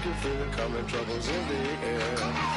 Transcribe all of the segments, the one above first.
can feel it coming, troubles in the air.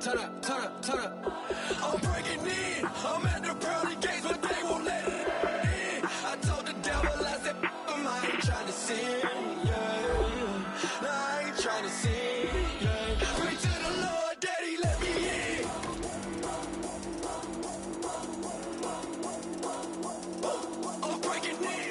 Turn up, turn up, turn up. I'm breaking in. I'm at the pearly gates, but they won't let me in. I told the devil, I said, I ain't trying to sin, yeah. No, I ain't trying to sin, yeah. Pray to the Lord, Daddy, let me in. I'm breaking in.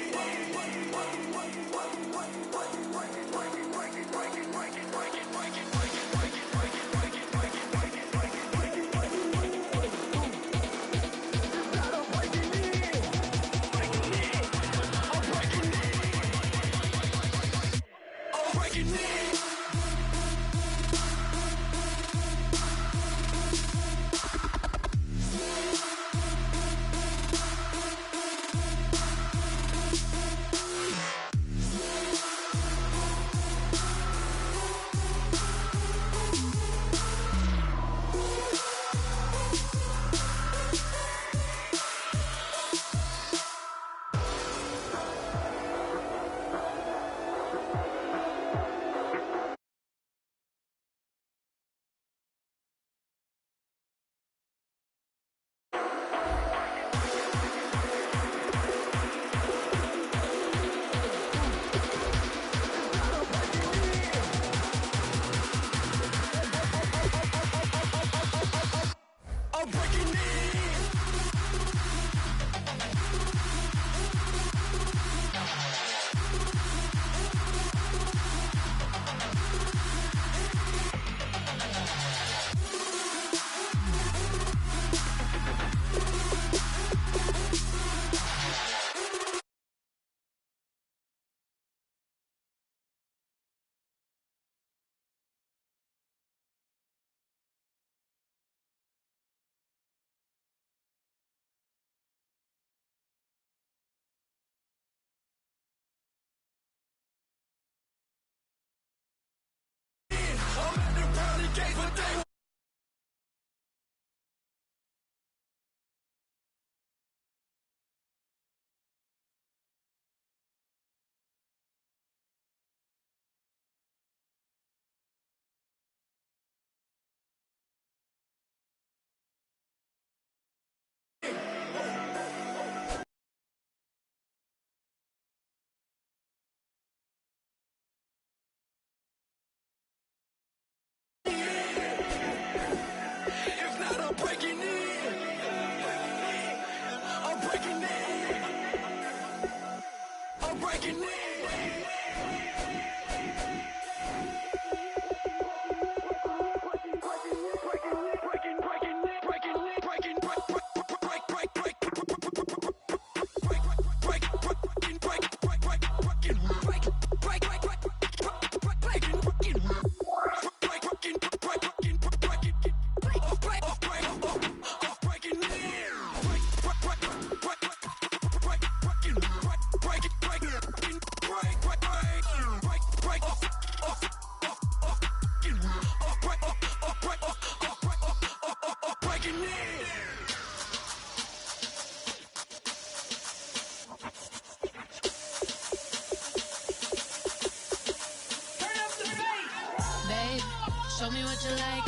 Show me what you like.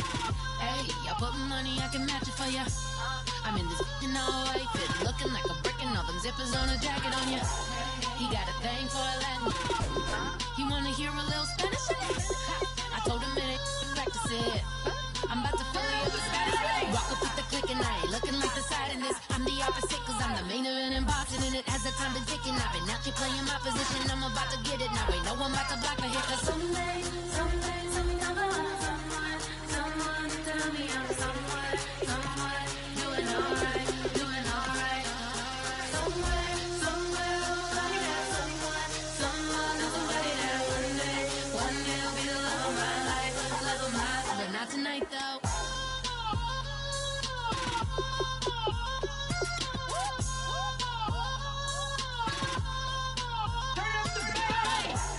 Hey, I put money, I can match it for ya. I'm in this in all white fit, looking like a brick and all the Arizona jacket on you. He got a thing for a Latin. He wanna hear a little Spanish. I told him it ain't practice it. I'm about to fully up the status. Rock up with the click and I ain't looking like the side in this. I'm the opposite cause I'm the main event in boxing and it has the time to ticking. I've been out here playing my position. I'm about to get it now. Ain't no one about to block the hit cause someday I'm gonna love someone to tell me I'm someone doing alright. Not tonight, though.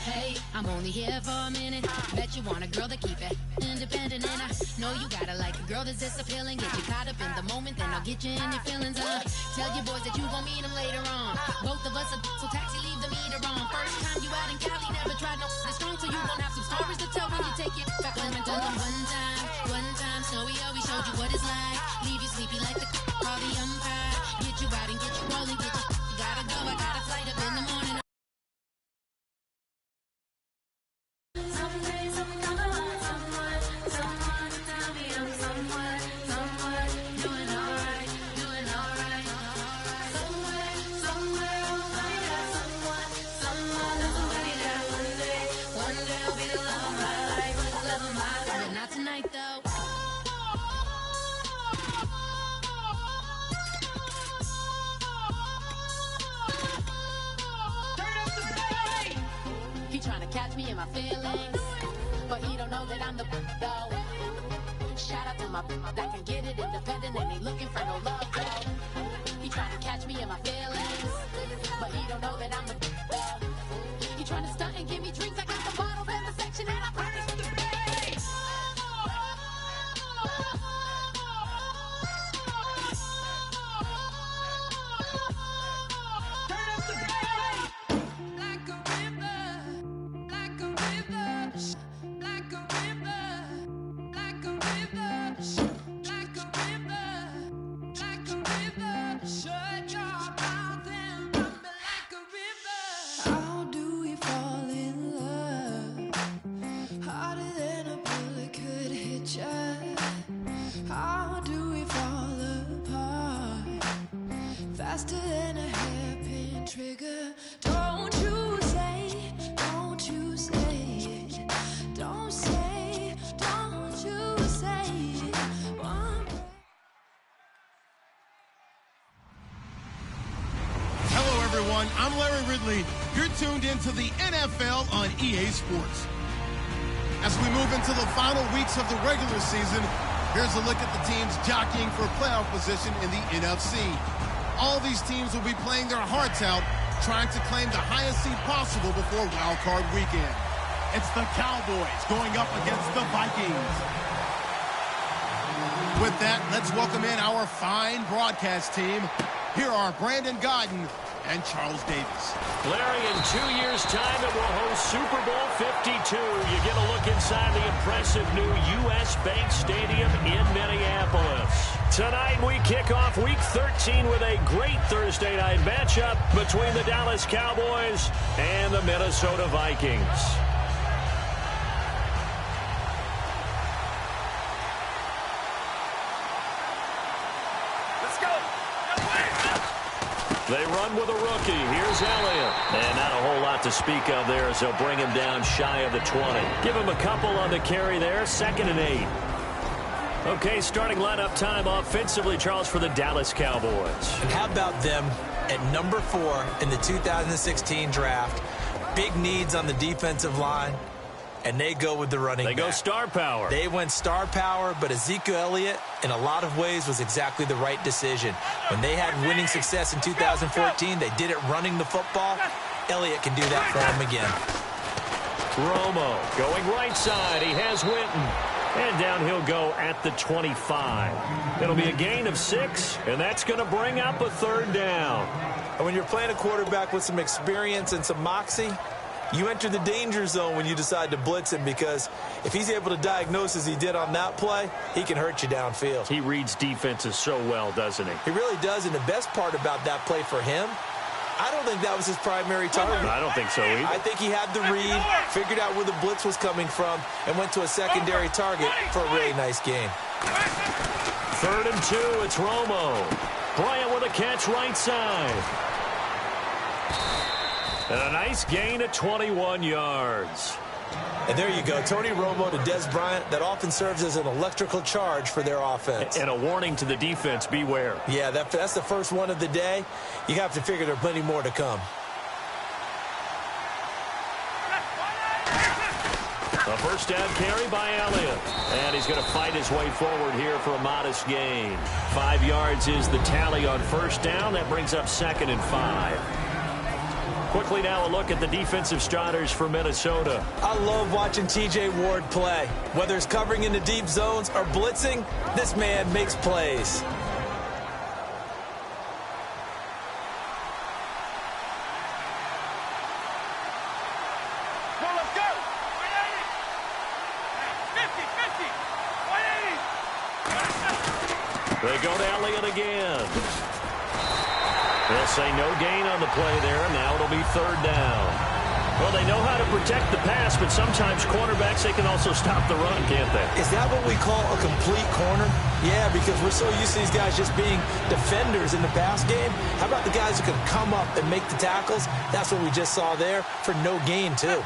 Hey, I'm only here for a minute. Bet you want a girl to keep it independent, and I know you gotta like a girl that's this appealing. Get you caught up in the moment, then I'll get you in your feelings. Tell your boys that you gon' meet them later on. Both of us are so taxi, leave the meter on. First time you out in Cali, never tried no this strong, so you gon' have some stories to tell when you take it back home and tell them one time, Snowy always showed you what it's like. Leave you sleepy like the call the umpire. Get you out and get you rolling, get you gotta go. I got a flight up in the morning. Someday I'm gonna love someone to tell me I'm someone doing alright. Somewhere I'll find out someone somebody that one day will be the love of my life, but not tonight though. He trying to catch me in my feelings, but he don't know that I'm the though. Shout out to my that can get it independent and ain't looking for no love though. He trying to catch me in my feelings, but he don't know that I'm the though. He trying to stunt and give me drinks. I got the bottles in the section and I promise to pay. Faster than a hairpin trigger. Don't you say it. Don't you say it. Hello, everyone. I'm Larry Ridley. You're tuned into the NFL on EA Sports. As we move into the final weeks of the regular season, here's a look at the teams jockeying for playoff position in the NFC. All these teams will be playing their hearts out, trying to claim the highest seed possible before Wild Card Weekend. It's the Cowboys going up against the Vikings. With that, let's welcome in our fine broadcast team. Here are Brandon Gaudin and Charles Davis. Larry, in 2 years' time, it will host Super Bowl 52. You get a look inside the impressive new U.S. Bank Stadium in Minneapolis. Tonight, we kick off Week 13 with a great Thursday night matchup between the Dallas Cowboys and the Minnesota Vikings. They run with a rookie. Here's Elliott. And not a whole lot to speak of there as they'll bring him down shy of the 20. Give him a couple on the carry there. 2nd and 8. Okay, starting lineup time offensively, Charles, for the Dallas Cowboys. How about them at number 4 in the 2016 draft? Big needs on the defensive line. And they go with the running back. They go star power. They went star power, but Ezekiel Elliott, in a lot of ways, was exactly the right decision. When they had winning success in 2014, they did it running the football. Elliott can do that for them again. Romo going right side. He has Witten. And down he'll go at the 25. It'll be a gain of 6, and that's going to bring up a 3rd down. And when you're playing a quarterback with some experience and some moxie, you enter the danger zone when you decide to blitz him, because if he's able to diagnose as he did on that play, he can hurt you downfield. He reads defenses so well, doesn't he? He really does, and the best part about that play for him I don't think that was his primary target. I don't think so either. I think he had the read, figured out where the blitz was coming from, and went to a secondary target for a really nice gain. 3rd and 2, it's Romo. Bryant with a catch right side. And a nice gain of 21 yards. And there you go, Tony Romo to Dez Bryant. That often serves as an electrical charge for their offense. And a warning to the defense, beware. Yeah, that's the first one of the day. You have to figure there are plenty more to come. A first down carry by Elliott. And he's going to fight his way forward here for a modest gain. 5 yards is the tally on first down. That brings up 2nd and 5. Quickly now a look at the defensive starters for Minnesota. I love watching T.J. Ward play. Whether it's covering in the deep zones or blitzing, this man makes plays. They go to Elliott again. They'll say no gain on the play there, and now it'll be 3rd down. Well, they know how to protect the pass, but sometimes cornerbacks, they can also stop the run, can't they? Is that what we call a complete corner? Yeah, because we're so used to these guys just being defenders in the pass game. How about the guys who can come up and make the tackles? That's what we just saw there for no gain, too.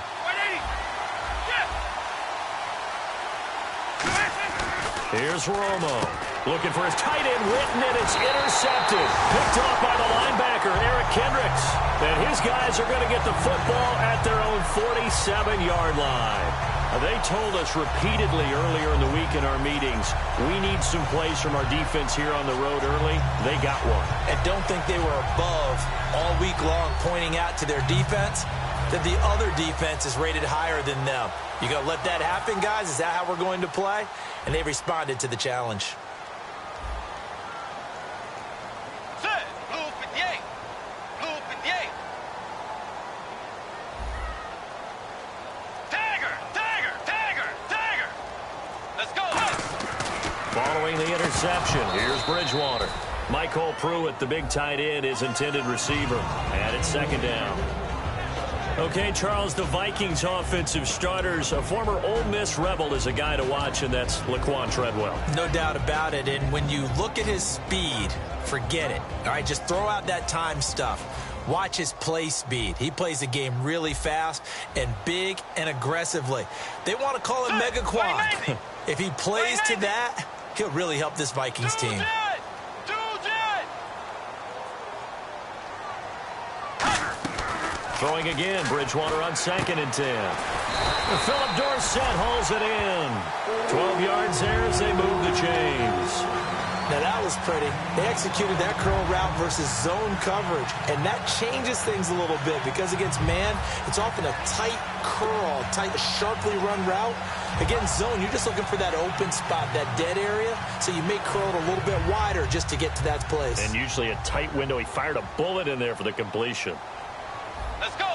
Here's Romo. Looking for his tight end, Witten, and it's intercepted. Picked off by the linebacker, Eric Kendricks. And his guys are going to get the football at their own 47-yard line. They told us repeatedly earlier in the week in our meetings, we need some plays from our defense here on the road early. They got one. And don't think they were above all week long pointing out to their defense that the other defense is rated higher than them. You going to let that happen, guys? Is that how we're going to play? And they responded to the challenge. Following the interception, here's Bridgewater. Michael Pruitt, the big tight end, is intended receiver. And it's 2nd down. Okay, Charles, the Vikings offensive starters, a former Ole Miss Rebel is a guy to watch, and that's Laquan Treadwell. No doubt about it. And when you look at his speed, forget it. All right, just throw out that time stuff. Watch his play speed. He plays the game really fast and big and aggressively. They want to call him Megaquan. If he plays to that, he'll really help this Vikings team. Throwing again, Bridgewater on 2nd and 10. Philip Dorsett hauls it in. 12 yards there as they move the chains. Now that was pretty. They executed that curl route versus zone coverage, and that changes things a little bit because against man, it's often a tight curl, tight, sharply run route. Against zone, you're just looking for that open spot, that dead area, so you may curl it a little bit wider just to get to that place. And usually a tight window. He fired a bullet in there for the completion. Let's go.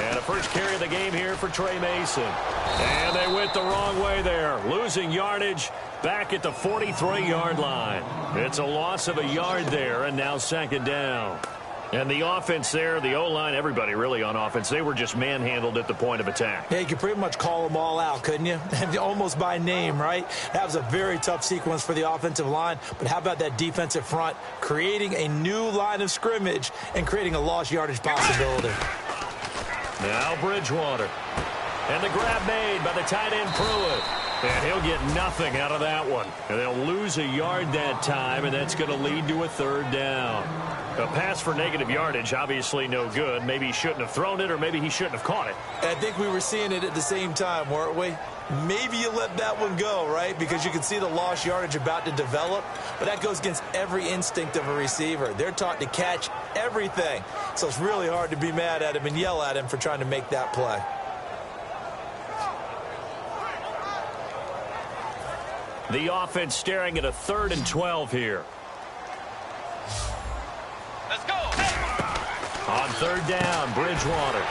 And a first carry of the game here for Trey Mason. And they went the wrong way there. Losing yardage back at the 43-yard line. It's a loss of a yard there, and now 2nd down. And the offense there, the O-line, everybody really on offense, they were just manhandled at the point of attack. Yeah, you could pretty much call them all out, couldn't you? Almost by name, right? That was a very tough sequence for the offensive line. But how about that defensive front creating a new line of scrimmage and creating a lost yardage possibility? Now Bridgewater. And the grab made by the tight end Pruitt. And he'll get nothing out of that one. And they'll lose a yard that time, and that's going to lead to a 3rd down. A pass for negative yardage, obviously no good. Maybe he shouldn't have thrown it, or maybe he shouldn't have caught it. I think we were seeing it at the same time, weren't we? Maybe you let that one go, right? Because you can see the lost yardage about to develop. But that goes against every instinct of a receiver. They're taught to catch everything. So it's really hard to be mad at him and yell at him for trying to make that play. The offense staring at a 3rd and 12 here. Let's go. On 3rd down, Bridgewater.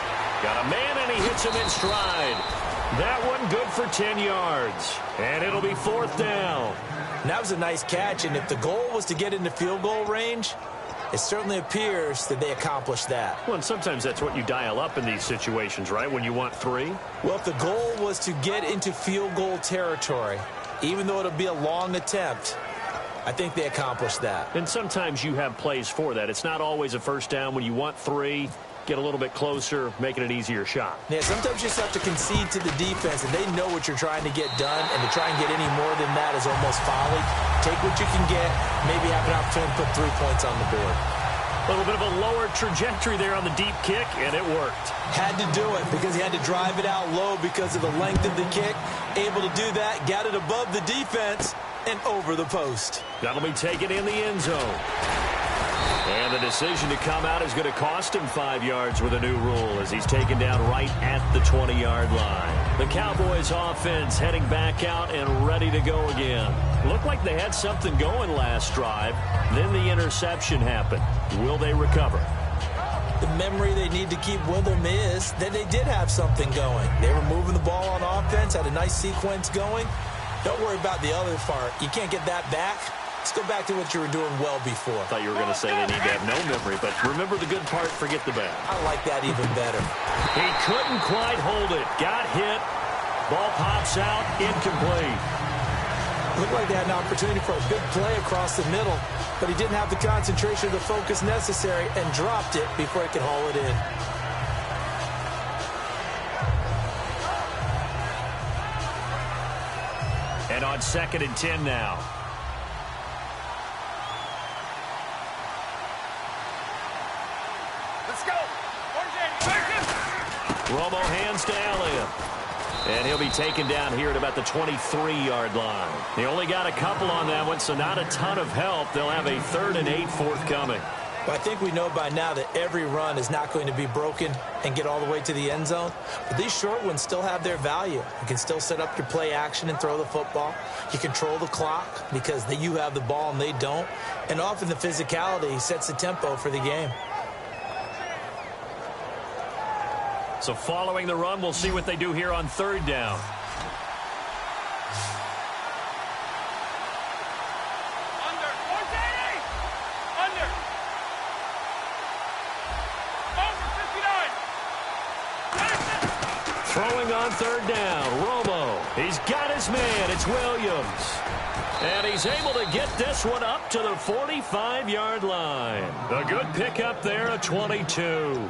Got a man, and he hits him in stride. That one good for 10 yards. And it'll be 4th down. And that was a nice catch, and if the goal was to get into field goal range, It certainly appears that they accomplished that. Well, and sometimes that's what you dial up in these situations, right, when you want 3? Well, if the goal was to get into field goal territory, even though it'll be a long attempt, I think they accomplished that. And sometimes you have plays for that. It's not always a first down when you want 3. Get a little bit closer, making it an easier shot. Yeah, sometimes you just have to concede to the defense, and they know what you're trying to get done, and to try and get any more than that is almost folly. Take what you can get, maybe have an opportunity to put 3 points on the board. A little bit of a lower trajectory there on the deep kick, and it worked. Had to do it because he had to drive it out low because of the length of the kick. Able to do that, got it above the defense, and over the post. That'll be taken in the end zone. And the decision to come out is going to cost him 5 yards with a new rule as he's taken down right at the 20-yard line. The Cowboys offense heading back out and ready to go again. Looked like they had something going last drive. Then the interception happened. Will they recover? The memory they need to keep with them is that they did have something going. They were moving the ball on offense, had a nice sequence going. Don't worry about the other part. You can't get that back. Let's go back to what you were doing well before. I thought you were going to say they need to have no memory, but remember the good part, forget the bad. I like that even better. He couldn't quite hold it. Got hit. Ball pops out. Incomplete. Looked like they had an opportunity for a big play across the middle, but he didn't have the concentration or the focus necessary and dropped it before he could haul it in. And on 2nd and 10 now. Romo hands to Elliott. And he'll be taken down here at about the 23-yard line. They only got a couple on that one, so not a ton of help. They'll have a 3rd and 8 forthcoming. Well, I think we know by now that every run is not going to be broken and get all the way to the end zone. But these short ones still have their value. You can still set up your play action and throw the football. You control the clock because you have the ball and they don't. And often the physicality sets the tempo for the game. So following the run, we'll see what they do here on 3rd down. Under. 480! Under. Over 59. Throwing on 3rd down. Romo. He's got his man. It's Williams. And he's able to get this one up to the 45-yard line. A good pickup there at 22.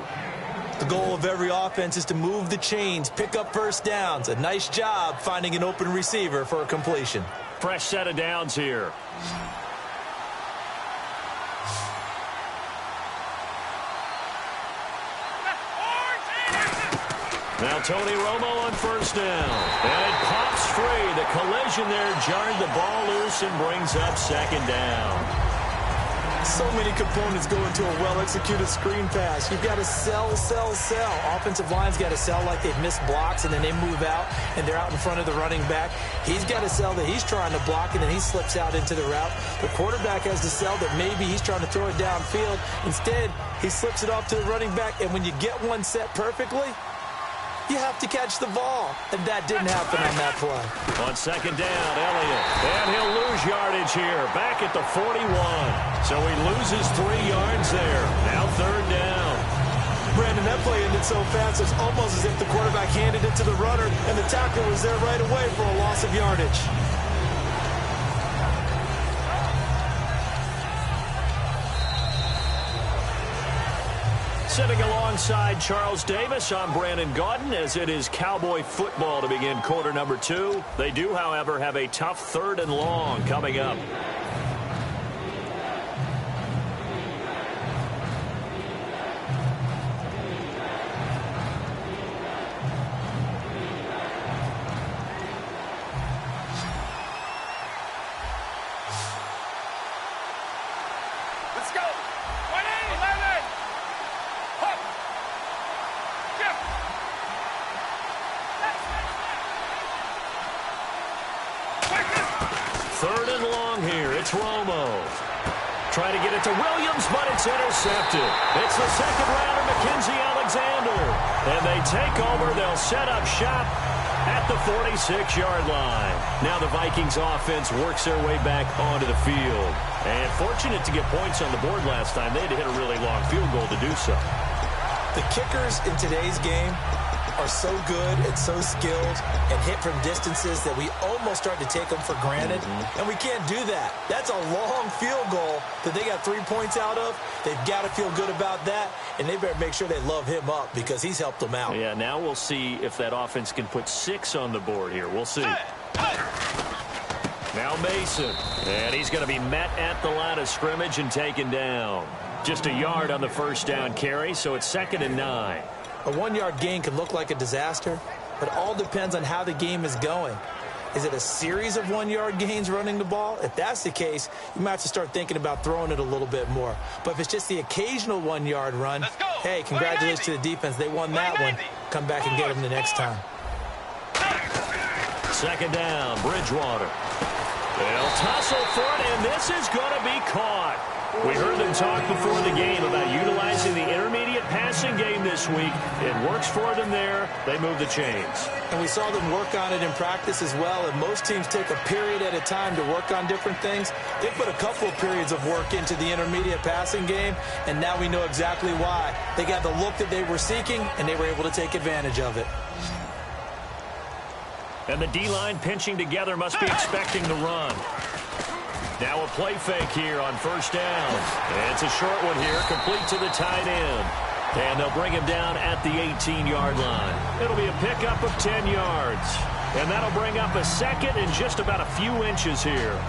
The goal of every offense is to move the chains, pick up first downs. A nice job finding an open receiver for a completion. Fresh set of downs here. Now Tony Romo on 1st down. And it pops free. The collision there jarred the ball loose and brings up 2nd down. So many components go into a well-executed screen pass. You've got to sell. Offensive line's got to sell like they've missed blocks, and then they move out, and they're out in front of the running back. He's got to sell that he's trying to block, and then he slips out into the route. The quarterback has to sell that maybe he's trying to throw it downfield. Instead, he slips it off to the running back, and when you get one set perfectly, you have to catch the ball, and that didn't happen on that play. On 2nd down, Elliott, and he'll lose yardage here, back at the 41. So he loses 3 yards there. Now 3rd down. Brandon, that play ended so fast, it's almost as if the quarterback handed it to the runner, and the tackle was there right away for a loss of yardage. Sitting alongside Charles Davis, I'm Brandon Gaudin, as it is Cowboy football to begin quarter number 2. They do, however, have a tough 3rd and long coming up. Let's go. 11. Hop. Jump. 3rd and long here. It's Romo. Trying to get it to Williams, but it's intercepted. It's the 2nd rounder, Mackenzie Alexander. And they take over. They'll set up shop at the 46-yard line. Now the Vikings offense works their way back onto the field. And fortunate to get points on the board last time. They had to hit a really long field goal to do so. The kickers in today's game are so good and so skilled and hit from distances that we almost start to take them for granted. And we can't do that. That's a long field goal that they got 3 points out of. They've got to feel good about that, and they better make sure they love him up because he's helped them out. Yeah, now we'll see if that offense can put 6 on the board here. We'll see. Now Mason, and he's going to be met at the line of scrimmage and taken down. Just a yard on the first down carry, so it's 2nd and 9. A 1-yard gain can look like a disaster, but it all depends on how the game is going. Is it a series of 1-yard gains running the ball? If that's the case, you might have to start thinking about throwing it a little bit more. But if it's just the occasional 1-yard run, hey, congratulations to the defense. They won that one. Come back and get them the next time. 2nd down, Bridgewater. They'll tussle for it, and this is going to be caught. We heard them talk before the game about utilizing the intermediate passing game this week. It works for them there. They move the chains. And we saw them work on it in practice as well, and most teams take a period at a time to work on different things. They put a couple of periods of work into the intermediate passing game, and now we know exactly why. They got the look that they were seeking, and they were able to take advantage of it. And the D-line pinching together must be expecting the run. Now a play fake here on 1st down. And it's a short one here, complete to the tight end. And they'll bring him down at the 18-yard line. It'll be a pickup of 10 yards. And that'll bring up a 2nd and just about a few inches here.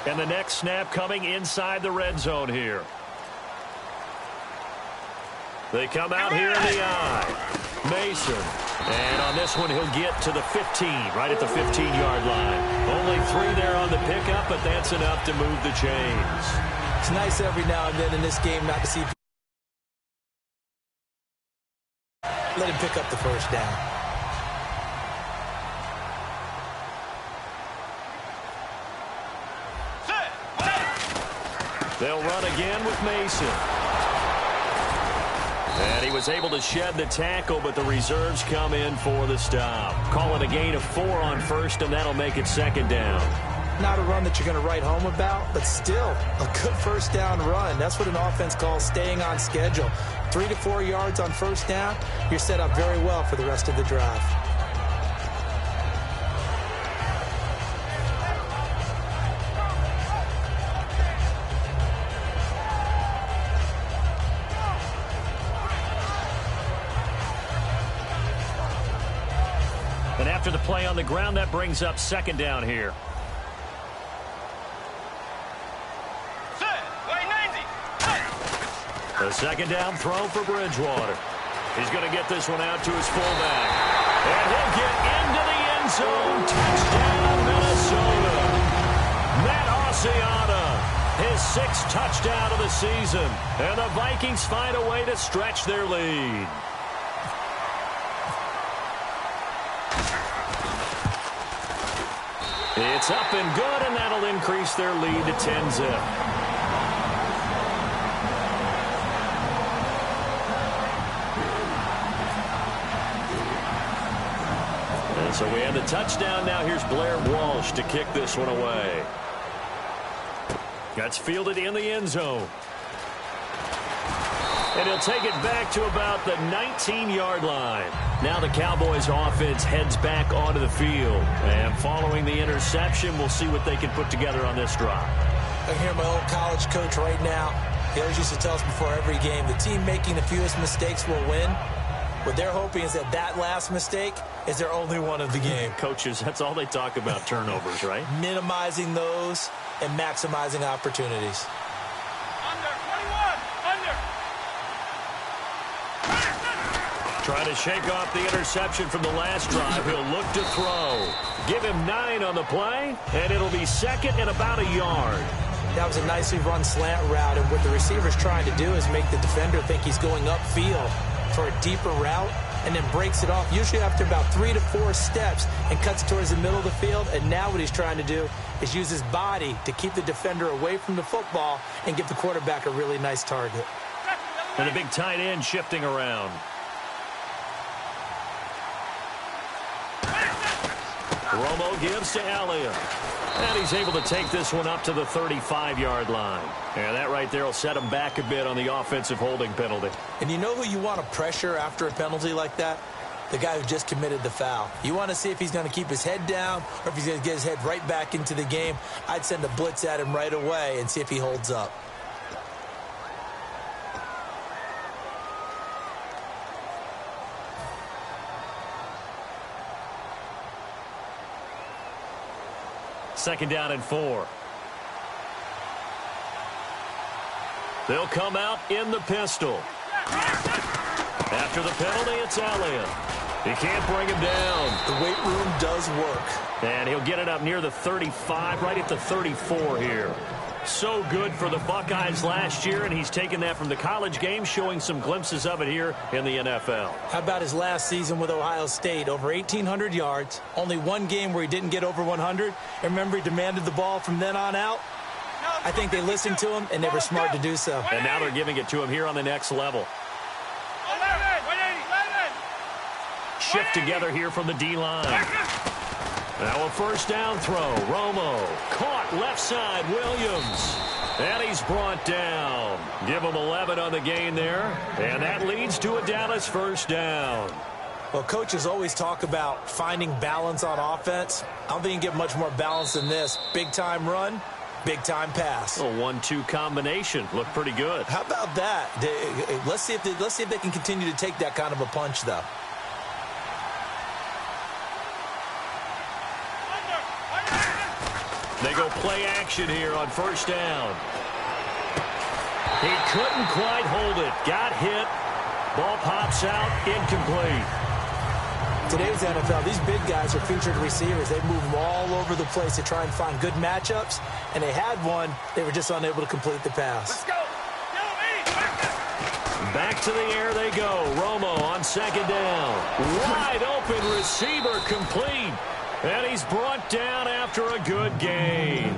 And the next snap coming inside the red zone here. They come out here in the eye. Mason. And on this one, he'll get to the 15, right at the 15-yard line. Only 3 there on the pickup, but that's enough to move the chains. It's nice every now and then in this game not to see. Let him pick up the 1st down. They'll run again with Mason. And he was able to shed the tackle, but the reserves come in for the stop. Call it a gain of 4 on 1st, and that'll make it 2nd down. Not a run that you're going to write home about, but still a good 1st down run. That's what an offense calls staying on schedule. 3 to 4 yards on 1st down, you're set up very well for the rest of the drive. And after the play on the ground, that brings up 2nd down here. The 2nd down throw for Bridgewater. He's going to get this one out to his fullback. And he'll get into the end zone. Touchdown, Minnesota. Matt Asiata, his 6th touchdown of the season. And the Vikings find a way to stretch their lead. It's up and good, and that'll increase their lead to 10-zip. And so we have the touchdown. Now here's Blair Walsh to kick this one away. That's fielded in the end zone. And he'll take it back to about the 19-yard line. Now the Cowboys offense heads back onto the field. And following the interception, we'll see what they can put together on this drive. I hear my old college coach right now. He always used to tell us before every game, the team making the fewest mistakes will win. What they're hoping is that last mistake is their only one of the game. Coaches, that's all they talk about, turnovers, right? Minimizing those and maximizing opportunities. Under, 21, under. Trying to shake off the interception from the last drive. He'll look to throw. Give him 9 on the play, and it'll be 2nd and about a yard. That was a nicely run slant route, and what the receiver's trying to do is make the defender think he's going upfield. for a deeper route and then breaks it off, usually after about 3 to 4 steps, and cuts towards the middle of the field. And now what he's trying to do is use his body to keep the defender away from the football and give the quarterback a really nice target. And the big tight end shifting around. Romo gives to Elliott. And he's able to take this one up to the 35-yard line. And that right there will set him back a bit on the offensive holding penalty. And you know who you want to pressure after a penalty like that? The guy who just committed the foul. You want to see if he's going to keep his head down or if he's going to get his head right back into the game. I'd send a blitz at him right away and see if he holds up. Second down and 4. They'll come out in the pistol. After the penalty, it's Elliott. He can't bring him down. The weight room does work. And he'll get it up near the 35, right at the 34 here. So good for the Buckeyes last year, and he's taken that from the college game, showing some glimpses of it here in the NFL. How about his last season with Ohio State? Over 1,800 yards, only one game where he didn't get over 100. And remember, he demanded the ball from then on out. I think they listened to him, and they were smart to do so. And now they're giving it to him here on the next level. Shift together here from the D-line. Now a first down throw. Romo caught left side. Williams. And he's brought down. Give him 11 on the gain there. And that leads to a Dallas first down. Well, coaches always talk about finding balance on offense. I don't think you can get much more balance than this. Big-time run, big-time pass. A 1-2 combination. Looked pretty good. How about that? Let's see if they can continue to take that kind of a punch, though. They go play action here on first down. He couldn't quite hold it. Got hit. Ball pops out. Incomplete. Today's NFL, these big guys are featured receivers. They move them all over the place to try and find good matchups. And they had one. They were just unable to complete the pass. Let's go. Back to the air they go. Romo on second down. Wide open receiver complete. And he's brought down after a good gain.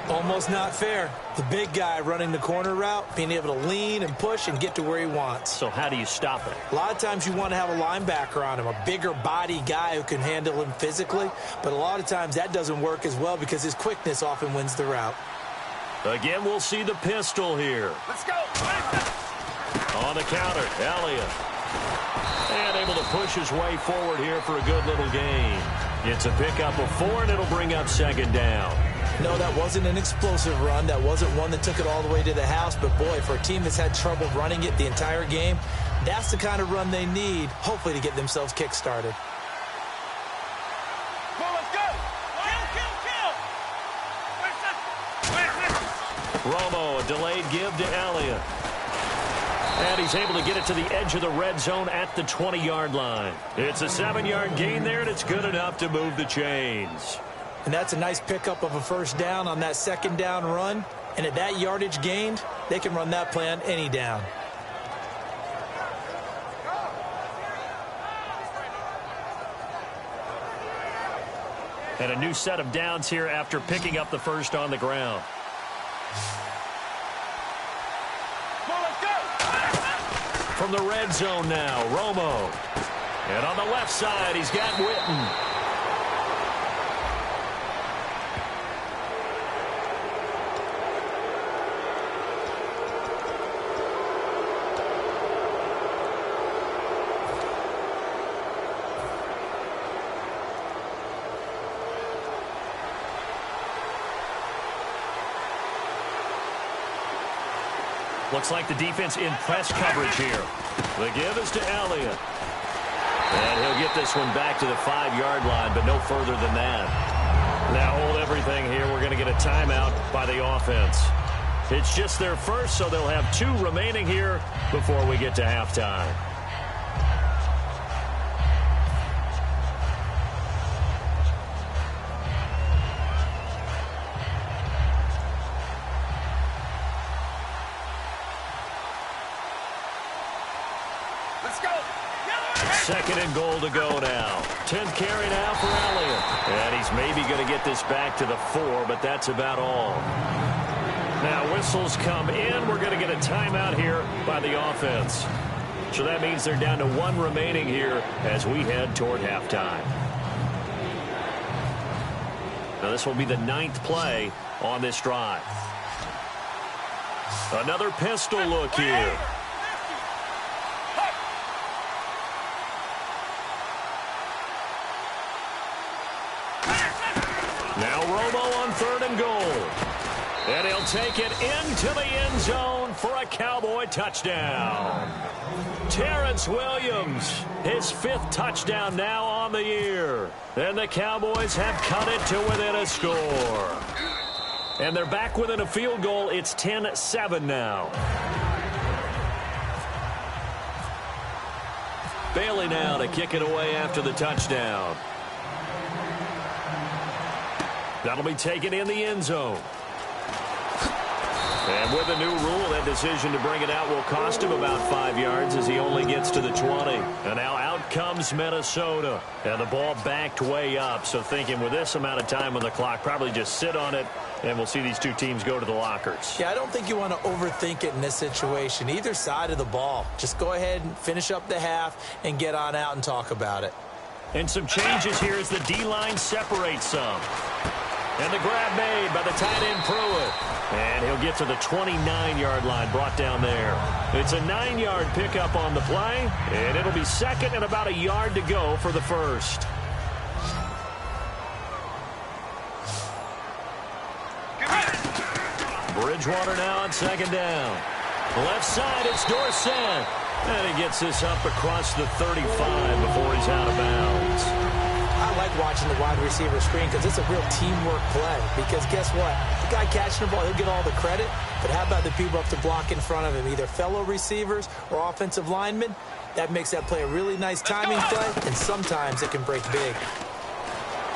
Almost not fair. The big guy running the corner route, being able to lean and push and get to where he wants. So how do you stop it? A lot of times you want to have a linebacker on him, a bigger body guy who can handle him physically. But a lot of times that doesn't work as well because his quickness often wins the route. Again, we'll see the pistol here. Let's go. On the counter, Elliott. And able to push his way forward here for a good little gain. It's a pickup of 4, and it'll bring up second down. No, that wasn't an explosive run. That wasn't one that took it all the way to the house. But, boy, for a team that's had trouble running it the entire game, that's the kind of run they need, hopefully, to get themselves kick-started. Let's go. Kill. Romo, a delayed give to Elliott. And he's able to get it to the edge of the red zone at the 20-yard line. It's a 7-yard gain there, and it's good enough to move the chains. And that's a nice pickup of a first down on that second down run. And at that yardage gained, they can run that play on any down. And a new set of downs here after picking up the first on the ground. From the red zone now, Romo. And on the left side, he's got Witten. Looks like the defense in press coverage here. The give is to Elliott. And he'll get this one back to the 5-yard line, but no further than that. Now hold everything here. We're going to get a timeout by the offense. It's just their first, so they'll have 2 remaining here before we get to halftime. Second and goal to go now. 10th carry now for Elliott. And he's maybe going to get this back to the 4, but that's about all. Now whistles come in. We're going to get a timeout here by the offense. So that means they're down to 1 remaining here as we head toward halftime. Now this will be the 9th play on this drive. Another pistol look here. Now Romo on 3rd and goal. And he'll take it into the end zone for a Cowboy touchdown. Terrence Williams, his 5th touchdown now on the year. And the Cowboys have cut it to within a score. And they're back within a field goal. It's 10-7 now. Bailey now to kick it away after the touchdown. That'll be taken in the end zone. And with a new rule, that decision to bring it out will cost him about 5 yards as he only gets to the 20. And now out comes Minnesota. And the ball backed way up. So thinking with this amount of time on the clock, probably just sit on it, and we'll see these two teams go to the lockers. Yeah, I don't think you want to overthink it in this situation. Either side of the ball. Just go ahead and finish up the half and get on out and talk about it. And some changes here as the D-line separates some. And the grab made by the tight end Pruitt. And he'll get to the 29-yard line, brought down there. It's a 9-yard pickup on the play, and it'll be 2nd and about a yard to go for the first. Bridgewater now on 2nd down. Left side, it's Dorsett. And he gets this up across the 35 before he's out of bounds. I like watching the wide receiver screen because it's a real teamwork play. Because guess what? The guy catching the ball, he'll get all the credit. But how about the people up to block in front of him, either fellow receivers or offensive linemen? That makes that play a really nice timing play, and sometimes it can break big.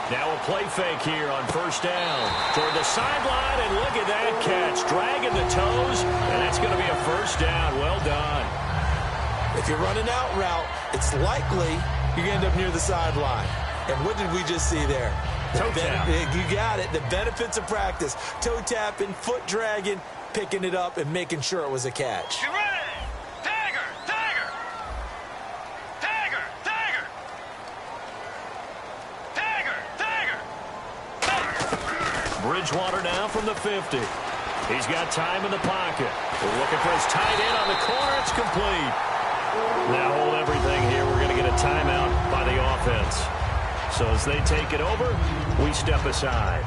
Now a play fake here on 1st down. Toward the sideline, and look at that catch. Dragging the toes, and that's going to be a 1st down. Well done. If you're running out route, it's likely you're going to end up near the sideline. And what did we just see there? Toe tap. You got it. The benefits of practice. Toe tapping, foot dragging, picking it up, and making sure it was a catch. Get ready! Tiger! Tiger! Tiger! Tiger! Tiger! Bridgewater now from the 50. He's got time in the pocket. We're looking for his tight end on the corner. It's complete. Now hold everything here. We're going to get a timeout by the offense. So as they take it over, we step aside.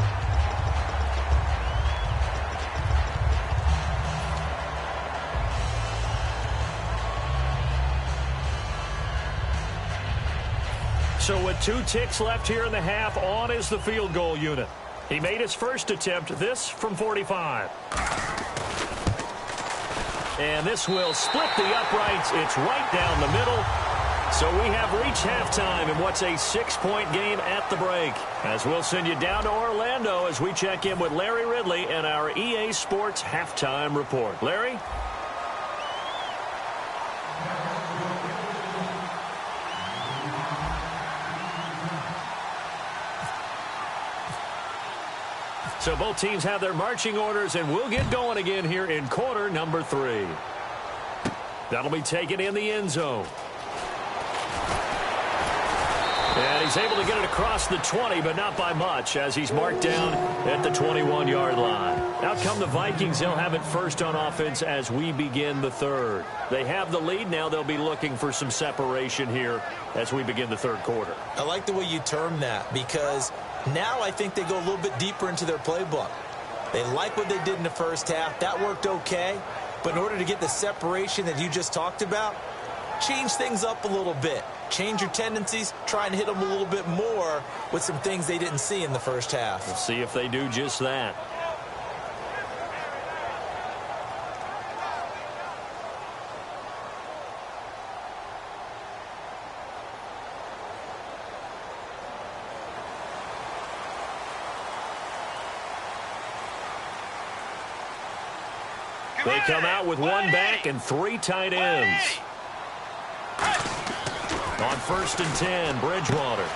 So with 2 ticks left here in the half, on is the field goal unit. He made his first attempt, this from 45. And this will split the uprights. It's right down the middle. So we have reached halftime in what's a 6-point game at the break. As we'll send you down to Orlando as we check in with Larry Ridley and our EA Sports Halftime Report. Larry? So both teams have their marching orders, and we'll get going again here in quarter number 3. That'll be taken in the end zone. And he's able to get it across the 20, but not by much, as he's marked down at the 21-yard line. Out come the Vikings. They'll have it first on offense as we begin the third. They have the lead. Now they'll be looking for some separation here as we begin the third quarter. I like the way you term that, because now I think they go a little bit deeper into their playbook. They like what they did in the first half. That worked okay. But in order to get the separation that you just talked about, change things up a little bit. Change your tendencies, try and hit them a little bit more with some things they didn't see in the first half. We'll see if they do just that. They come out with 1 back and 3 tight ends. On 1st and 10, Bridgewater.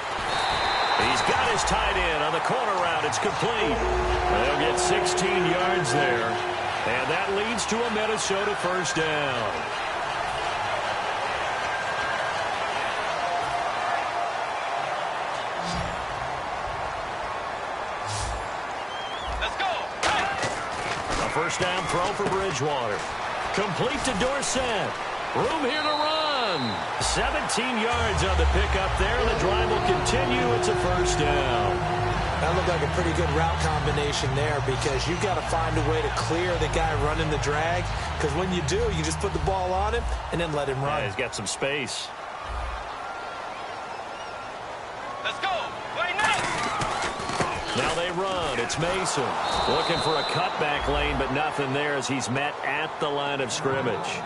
He's got his tight end on the corner route. It's complete. They'll get 16 yards there. And that leads to a Minnesota first down. Let's go. A first down throw for Bridgewater. Complete to Dorsett. Room here to run. 17 yards on the pickup there. The drive will continue. It's a first down. That looked like a pretty good route combination there because you've got to find a way to clear the guy running the drag, because when you do, you just put the ball on him and then let him run. Yeah, he's got some space. Let's go. Wait, next. Now they run. It's Mason. Looking for a cutback lane, but nothing there as he's met at the line of scrimmage.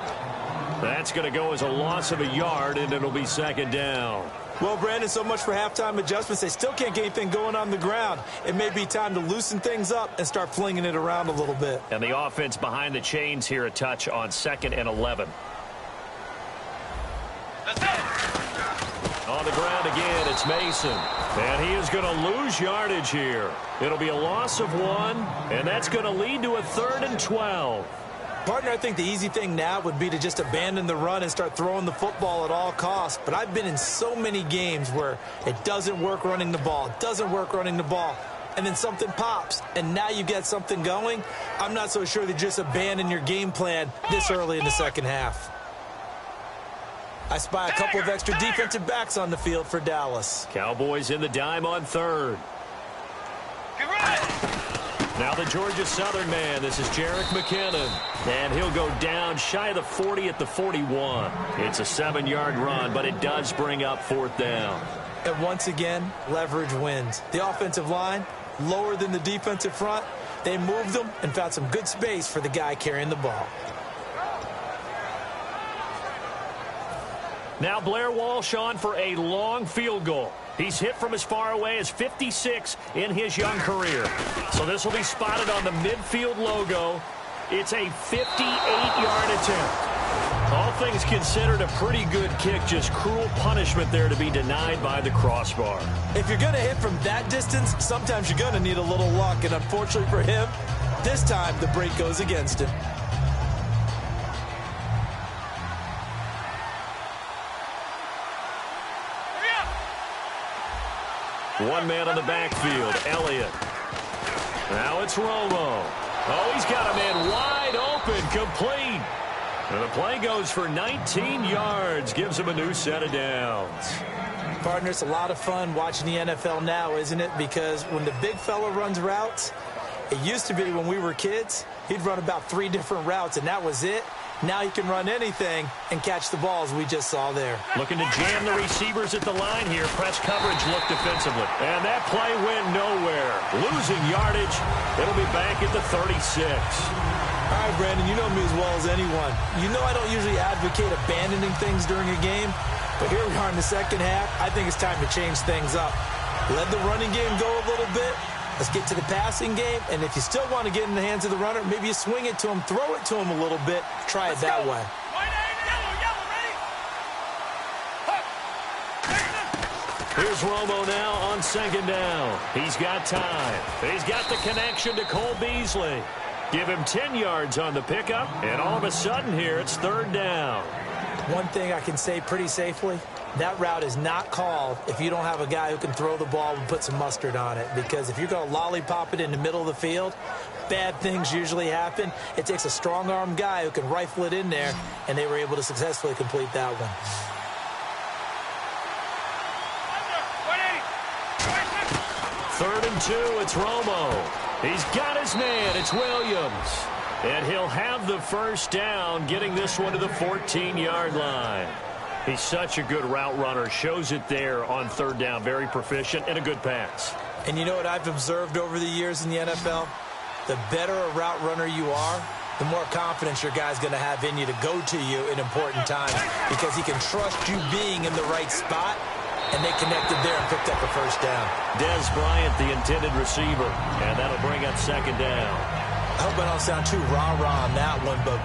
That's going to go as a loss of a yard, and it'll be second down. Well, Brandon, so much for halftime adjustments. They still can't get anything going on the ground. It may be time to loosen things up and start flinging it around a little bit. And the offense behind the chains here a touch on 2nd and 11. Let's go. On the ground again, it's Mason. And he is going to lose yardage here. It'll be a loss of 1, and that's going to lead to a 3rd and 12. Partner, I think the easy thing now would be to just abandon the run and start throwing the football at all costs. But I've been in so many games where it doesn't work running the ball. It doesn't work running the ball. And then something pops, and now you get something going. I'm not so sure that just abandon your game plan this early in the second half. I spy a couple of extra defensive backs on the field for Dallas. Cowboys in the dime on 3rd. Get ready. Now the Georgia Southern man. This is Jerick McKinnon. And he'll go down shy of the 40 at the 41. It's a 7-yard run, but it does bring up 4th down. And once again, leverage wins. The offensive line, lower than the defensive front. They moved them and found some good space for the guy carrying the ball. Now Blair Walsh on for a long field goal. He's hit from as far away as 56 in his young career. So this will be spotted on the midfield logo. It's a 58-yard attempt. All things considered, a pretty good kick. Just cruel punishment there to be denied by the crossbar. If you're going to hit from that distance, sometimes you're going to need a little luck. And unfortunately for him, this time the break goes against him. One man on the backfield, Elliott. Now it's Romo. Oh, he's got a man wide open, complete. And the play goes for 19 yards, gives him a new set of downs. Partner, it's a lot of fun watching the NFL now, isn't it? Because when the big fella runs routes, it used to be when we were kids, he'd run about 3 different routes, and that was it. Now he can run anything and catch the balls we just saw there. Looking to jam the receivers at the line here. Press coverage look defensively. And that play went nowhere. Losing yardage. It'll be back at the 36. All right, Brandon, you know me as well as anyone. You know I don't usually advocate abandoning things during a game, but here we are in the second half. I think it's time to change things up. Let the running game go a little bit. Let's get to the passing game, and if you still want to get in the hands of the runner, maybe you swing it to him, throw it to him a little bit, try it that way. Here's Romo now on 2nd down. He's got time. He's got the connection to Cole Beasley. Give him 10 yards on the pickup, and all of a sudden here it's 3rd down. One thing I can say pretty safely, that route is not called if you don't have a guy who can throw the ball and put some mustard on it. Because if you're going to lollipop it in the middle of the field, bad things usually happen. It takes a strong-arm guy who can rifle it in there, and they were able to successfully complete that one. Third and 2, it's Romo. He's got his man, it's Williams. And he'll have the first down, getting this one to the 14-yard line. He's such a good route runner. Shows it there on 3rd down. Very proficient and a good pass. And you know what I've observed over the years in the NFL? The better a route runner you are, the more confidence your guy's going to have in you to go to you in important times, because he can trust you being in the right spot, and they connected there and picked up a first down. Des Bryant, the intended receiver, and that'll bring up 2nd down. I hope I don't sound too rah-rah on that one, but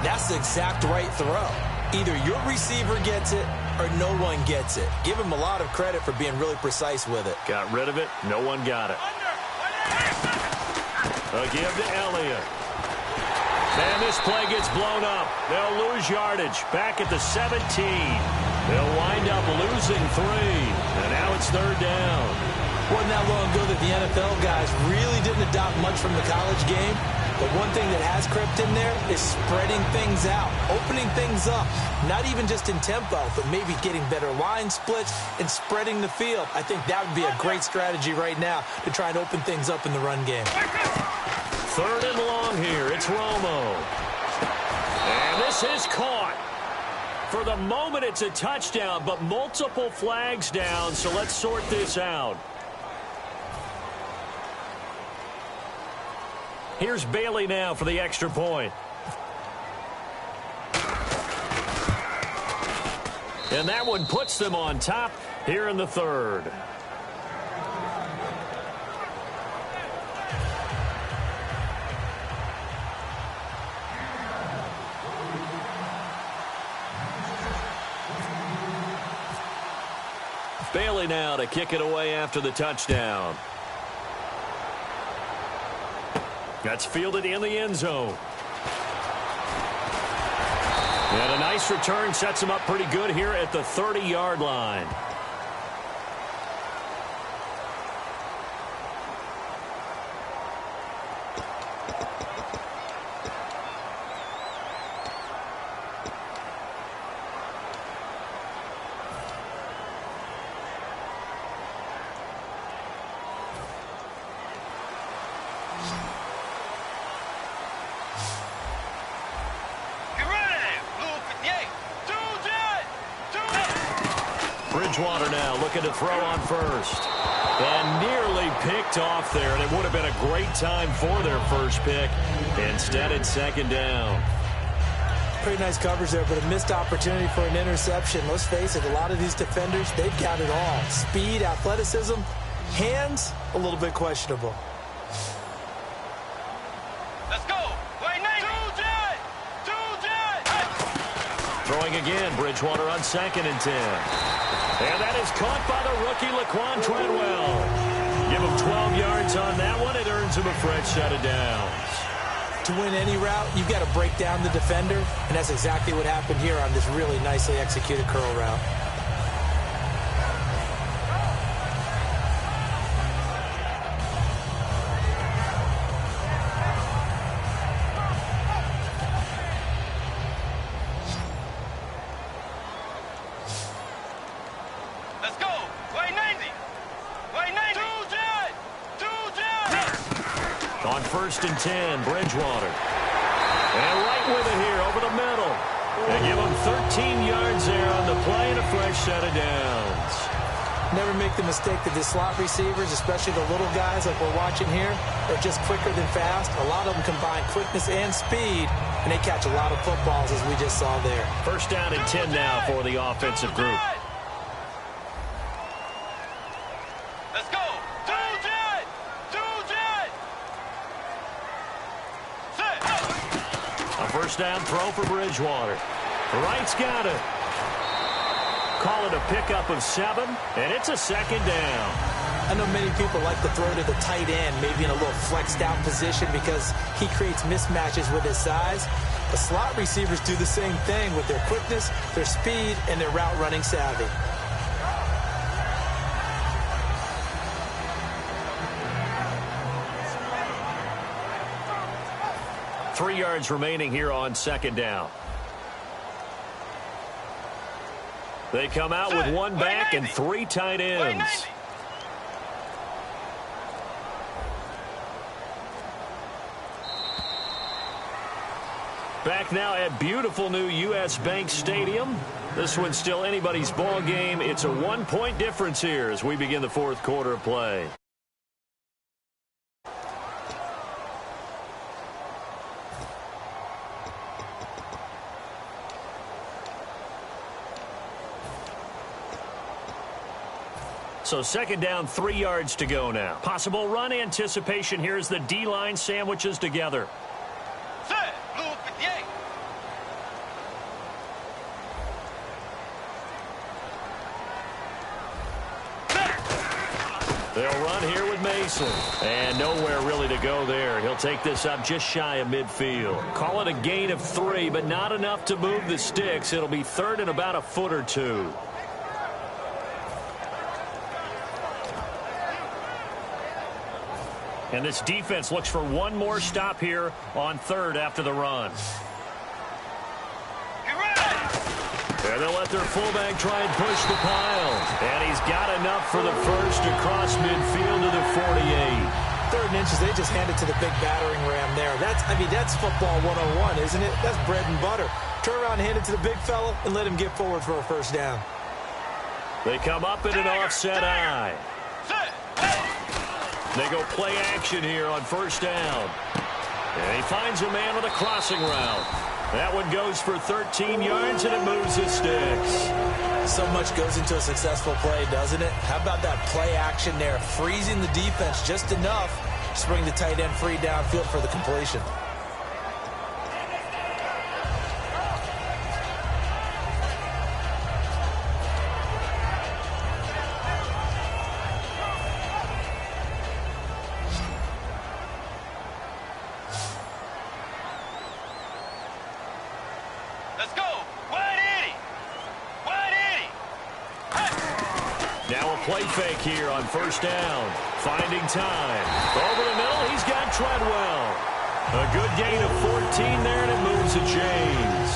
that's the exact right throw. Either your receiver gets it or no one gets it. Give him a lot of credit for being really precise with it. Got rid of it. No one got it. A give to Elliott. And this play gets blown up. They'll lose yardage. Back at the 17. They'll wind up losing 3. And now it's 3rd down. Wasn't that long ago that the NFL guys really didn't adopt much from the college game. But one thing that has crept in there is spreading things out, opening things up, not even just in tempo, but maybe getting better line splits and spreading the field. I think that would be a great strategy right now to try and open things up in the run game. 3rd and long here. It's Romo. And this is caught. For the moment, it's a touchdown, but multiple flags down, so let's sort this out. Here's Bailey now for the extra point. And that one puts them on top here in the 3rd. Bailey now to kick it away after the touchdown. That's fielded in the end zone. And a nice return sets him up pretty good here at the 30-yard line. Bridgewater now looking to throw on first. And nearly picked off there, and it would have been a great time for their first pick. Instead, it's 2nd down. Pretty nice coverage there, but a missed opportunity for an interception. Let's face it, a lot of these defenders, they've got it all. Speed, athleticism, hands, a little bit questionable. Let's go. Wait, Nate. Throwing again, Bridgewater on 2nd and 10. And that is caught by the rookie Laquan Treadwell. Give him 12 yards on that one. It earns him a fresh set of downs. To win any route, you've got to break down the defender, and that's exactly what happened here on this really nicely executed curl route. Let's go. Wait, 90. Wait, 90. On 1st and 10, Bridgewater. And right with it here over the middle. They give him 13 yards there on the play and a fresh set of downs. Never make the mistake that the slot receivers, especially the little guys like we're watching here, are just quicker than fast. A lot of them combine quickness and speed, and they catch a lot of footballs as we just saw there. 1st down and 10 now for the offensive group. Let's go. A 1st down throw for Bridgewater. Wright's got it. Call it a pickup of 7, and it's a 2nd down. I know many people like to throw to the tight end, maybe in a little flexed out position because he creates mismatches with his size. The slot receivers do the same thing with their quickness, their speed, and their route running savvy. Three yards remaining here on 2nd down. They come out with one back and 3 tight ends. Back now at beautiful new U.S. Bank Stadium. This one's still anybody's ball game. It's a 1-point difference here as we begin the 4th quarter of play. So 2nd down, 3 yards to go now. Possible run anticipation here as the D-line sandwiches together. Set. Blue 58. They'll run here with Mason. And nowhere really to go there. He'll take this up just shy of midfield. Call it a gain of 3, but not enough to move the sticks. It'll be third and about a foot or two. And this defense looks for one more stop here on third after the run. And they'll let their fullback try and push the pile. And he's got enough for the first across midfield to the 48. Third and inches, they just hand it to the big battering ram there. That's football 101, isn't it? That's bread and butter. Turn around, hand it to the big fella, and let him get forward for a first down. They come up in an offset eye. They go play action here on first down. And he finds a man with a crossing route. That one goes for 13 yards, and it moves the sticks. So much goes into a successful play, doesn't it? How about that play action there? Freezing the defense just enough to bring the tight end free downfield for the completion. Let's go. 180. 180. Now a play fake here on first down. Finding time. Over the middle, he's got Treadwell. A good gain of 14 there, and it moves the chains.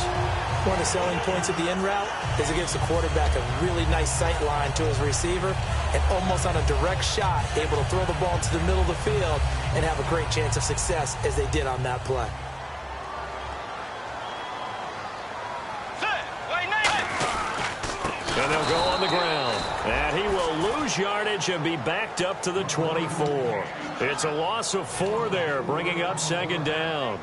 One of the selling points of the in route is it gives the quarterback a really nice sight line to his receiver and almost on a direct shot able to throw the ball to the middle of the field and have a great chance of success as they did on that play. And they'll go on the ground. And he will lose yardage and be backed up to the 24. It's a loss of 4 there, bringing up second down.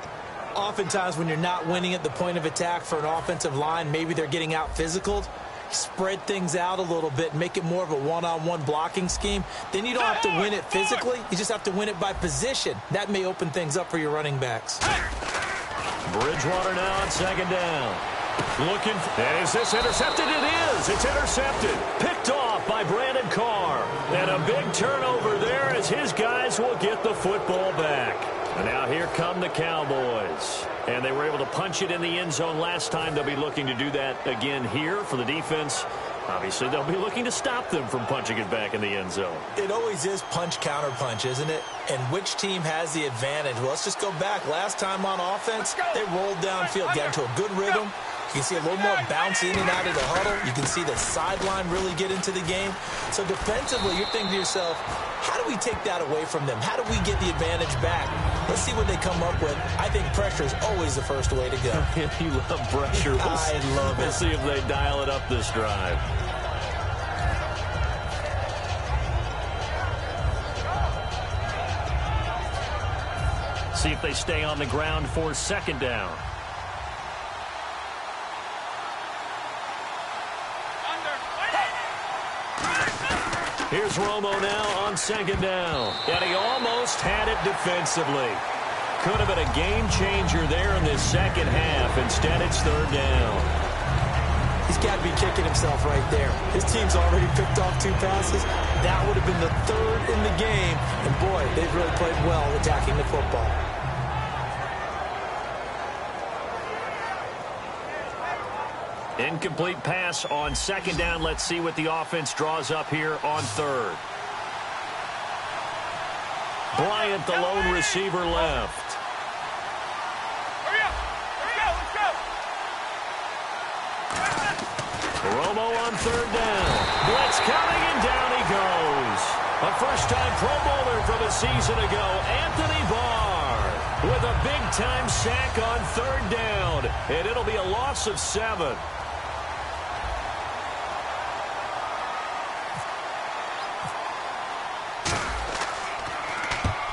Oftentimes when you're not winning at the point of attack for an offensive line, maybe they're getting out physical, spread things out a little bit, make it more of a one-on-one blocking scheme. Then you don't have to win it physically. You just have to win it by position. That may open things up for your running backs. Bridgewater now on second down. Looking, and is this intercepted? It is. It's intercepted. Picked off by Brandon Carr. And a big turnover there as his guys will get the football back. And now here come the Cowboys. And they were able to punch it in the end zone last time. They'll be looking to do that again here for the defense. Obviously, they'll be looking to stop them from punching it back in the end zone. It always is punch-counter-punch, isn't it? And which team has the advantage? Well, let's just go back. Last time on offense, they rolled downfield, got into a good rhythm. You can see a little more bounce in and out of the huddle. You can see the sideline really get into the game. So defensively, you're thinking to yourself, how do we take that away from them? How do we get the advantage back? Let's see what they come up with. I think pressure is always the first way to go. You love pressure. I love it. We'll see if they dial it up this drive. See if they stay on the ground for second down. Here's Romo now on second down. And he almost had it defensively. Could have been a game changer there in this second half. Instead, it's third down. He's got to be kicking himself right there. His team's already picked off 2 passes. That would have been the third in the game. And boy, they've really played well attacking the football. Incomplete pass on second down. Let's see what the offense draws up here on third. Bryant, the lone receiver, left. Hurry up. Let's go. Romo on third down. Blitz coming, and down he goes. A first-time Pro Bowler from a season ago, Anthony Barr, with a big-time sack on third down. And it'll be a loss of 7.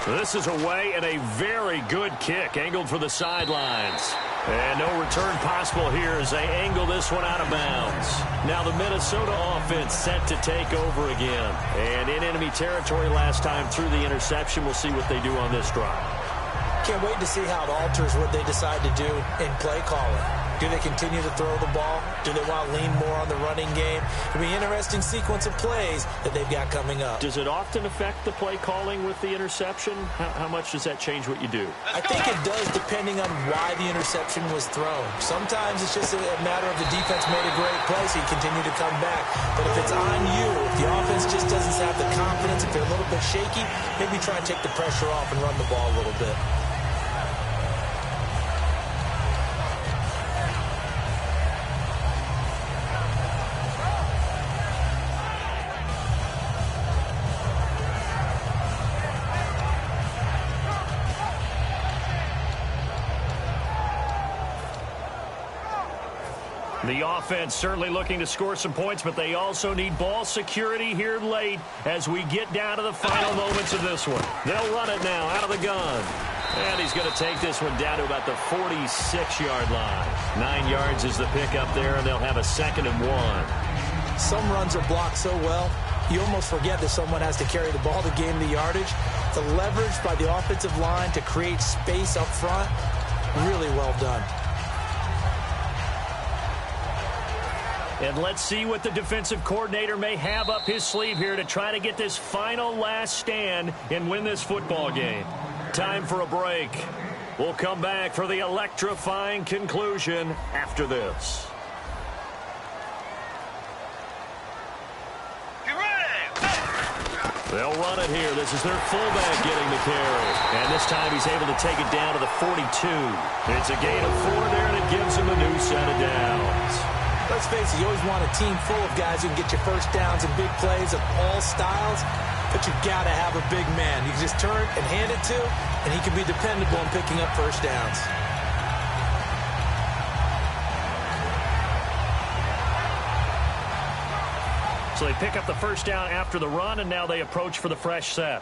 This is away and a very good kick, angled for the sidelines. And no return possible here as they angle this one out of bounds. Now the Minnesota offense set to take over again. And in enemy territory last time through the interception. We'll see what they do on this drive. Can't wait to see how it alters what they decide to do in play calling. Do they continue to throw the ball? Do they want to lean more on the running game? It'll be an interesting sequence of plays that they've got coming up. Does it often affect the play calling with the interception? How much does that change what you do? I think it does, depending on why the interception was thrown. Sometimes it's just a matter of the defense made a great play, so you continue to come back. But if it's on you, if the offense just doesn't have the confidence, if they're a little bit shaky, maybe try and take the pressure off and run the ball a little bit. The offense certainly looking to score some points, but they also need ball security here late as we get down to the final moments of this one. They'll run it now out of the gun. And he's going to take this one down to about the 46-yard line. 9 yards is the pickup there, and they'll have a 2nd and 1. Some runs are blocked so well, you almost forget that someone has to carry the ball to gain the yardage. The leverage by the offensive line to create space up front, really well done. And let's see what the defensive coordinator may have up his sleeve here to try to get this final last stand and win this football game. Time for a break. We'll come back for the electrifying conclusion after this. They'll run it here. This is their fullback getting the carry. And this time he's able to take it down to the 42. It's a gain of 4 there, and it gives him a new set of downs. Let's face it, you always want a team full of guys who can get you first downs and big plays of all styles, but you've got to have a big man. You can just turn and hand it to, and he can be dependable in picking up first downs. So they pick up the first down after the run, and now they approach for the fresh set.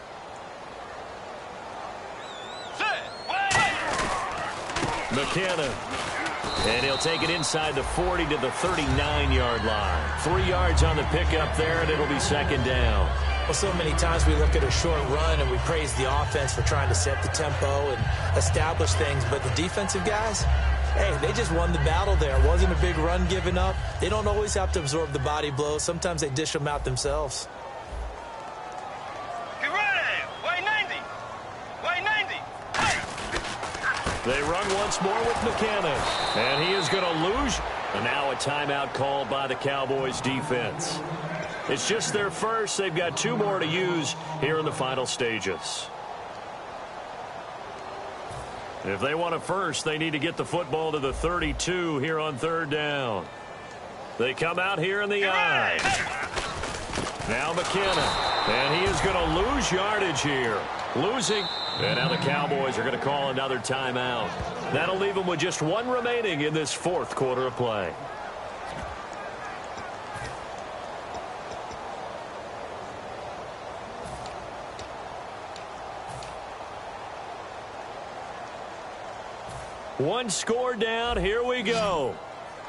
McKinnon. And he'll take it inside the 40 to the 39-yard line. 3 yards on the pickup there, and it'll be 2nd down. Well, so many times we look at a short run and we praise the offense for trying to set the tempo and establish things. But the defensive guys, hey, they just won the battle there. It wasn't a big run given up. They don't always have to absorb the body blows. Sometimes they dish them out themselves. They run once more with McKinnon. And he is going to lose. And now a timeout called by the Cowboys defense. It's just their first. They've got 2 more to use here in the final stages. If they want a first, they need to get the football to the 32 here on 3rd down. They come out here in the I. Now McKinnon. And he is going to lose yardage here. Losing. And now the Cowboys are going to call another timeout. That'll leave them with just 1 remaining in this 4th quarter of play. One score down. Here we go.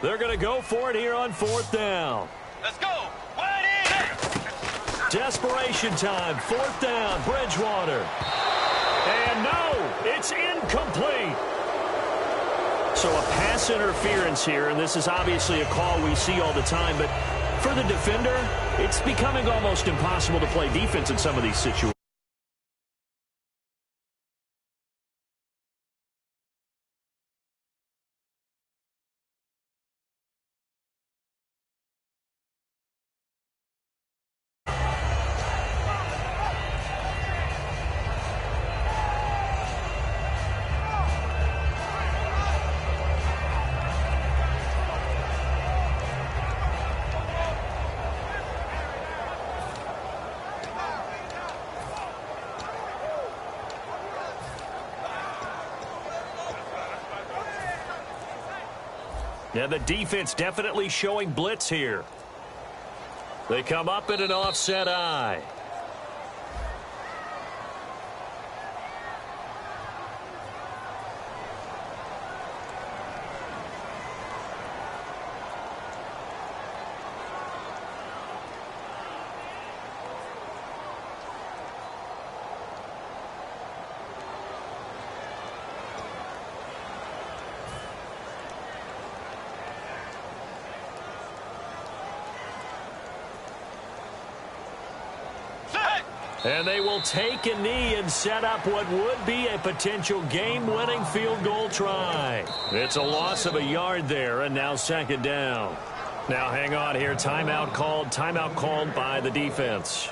They're going to go for it here on 4th down. Let's go. Desperation time. 4th down. Bridgewater. And no, it's incomplete. So a pass interference here, and this is obviously a call we see all the time, but for the defender, it's becoming almost impossible to play defense in some of these situations. Yeah, the defense definitely showing blitz here. They come up in an offset I. And they will take a knee and set up what would be a potential game-winning field goal try. It's a loss of a yard there, and now second down. Now hang on here. Timeout called by the defense.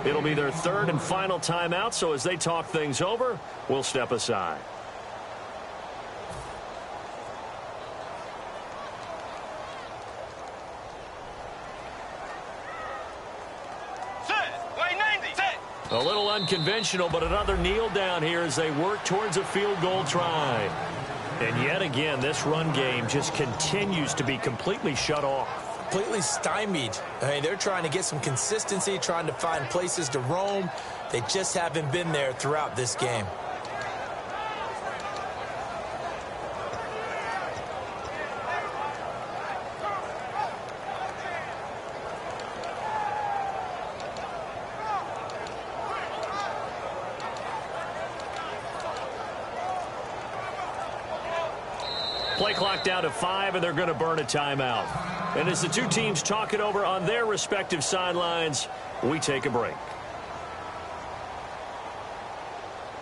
It'll be their third and final timeout, so as they talk things over, we'll step aside. A little unconventional, but another kneel down here as they work towards a field goal try. And yet again, this run game just continues to be completely shut off. Completely stymied. I mean, they're trying to get some consistency, trying to find places to roam. They just haven't been there throughout this game. Play clock down to 5, and they're going to burn a timeout. And as the two teams talk it over on their respective sidelines, we take a break.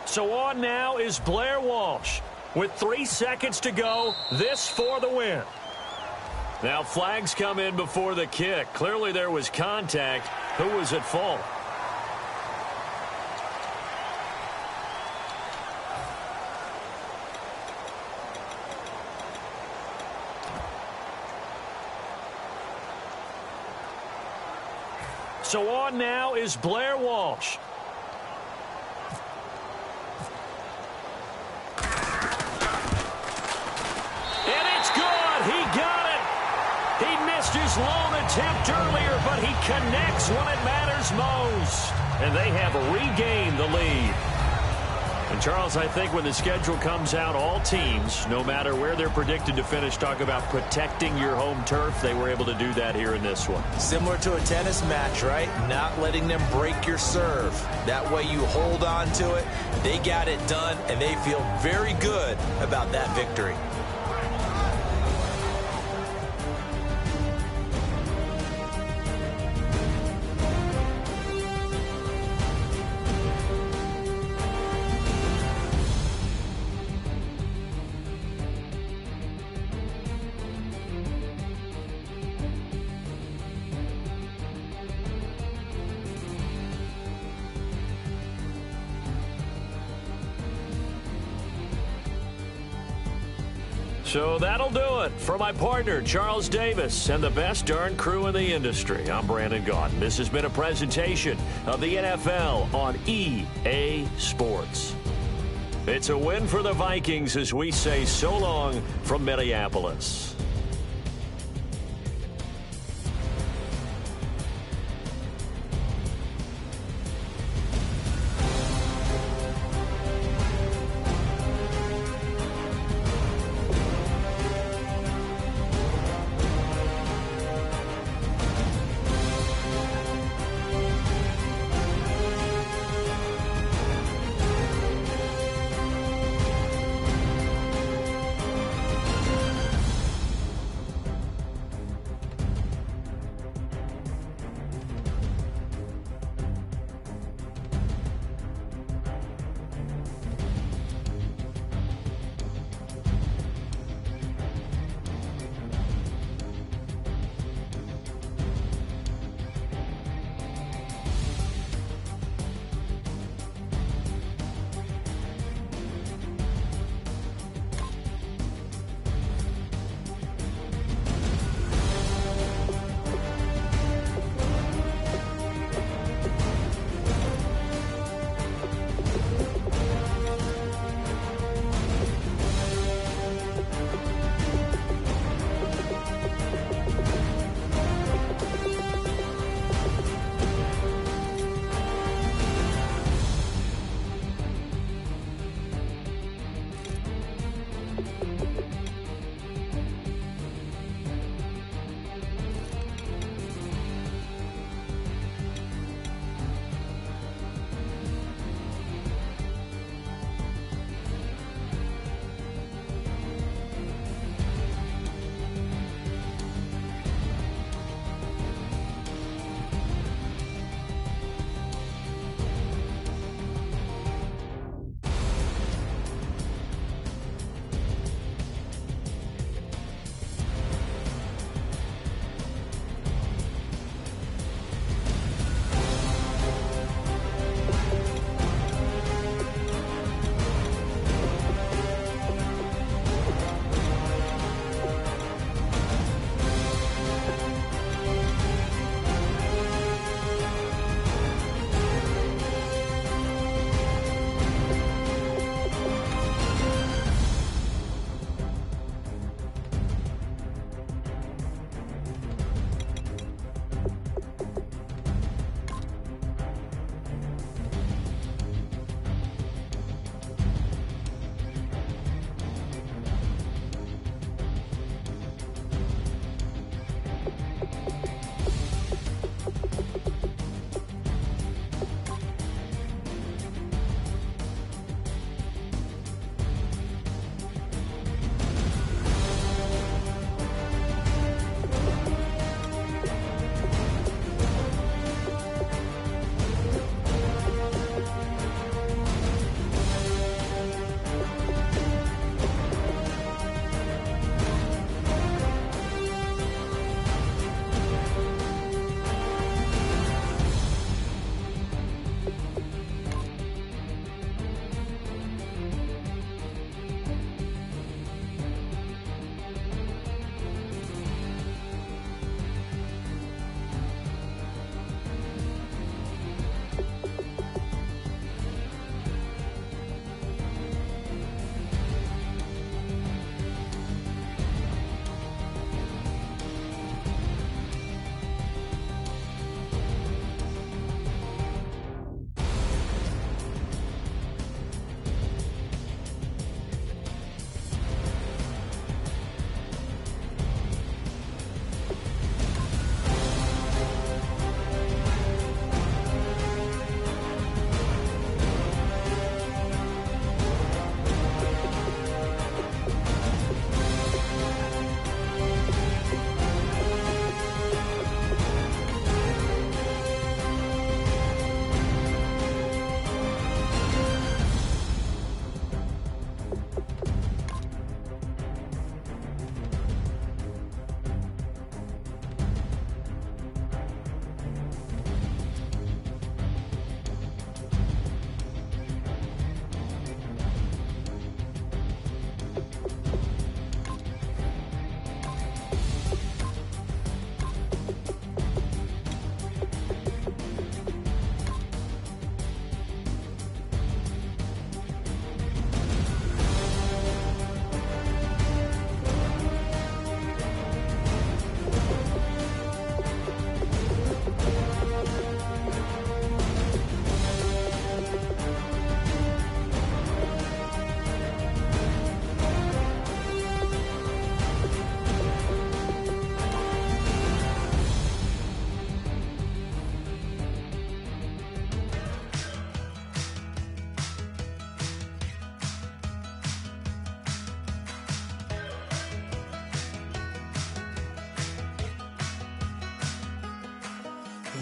So on now is Blair Walsh. With 3 seconds to go, this for the win. Now flags come in before the kick. Clearly there was contact. Who was at fault? So on now is Blair Walsh. And it's good. He got it. He missed his lone attempt earlier, but he connects when it matters most. And they have regained the lead. And, Charles, I think when the schedule comes out, all teams, no matter where they're predicted to finish, talk about protecting your home turf. They were able to do that here in this one. Similar to a tennis match, right? Not letting them break your serve. That way you hold on to it. They got it done, and they feel very good about that victory. So that'll do it for my partner, Charles Davis, and the best darn crew in the industry. I'm Brandon Gaudin. This has been a presentation of the NFL on EA Sports. It's a win for the Vikings as we say so long from Minneapolis.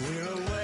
We're away.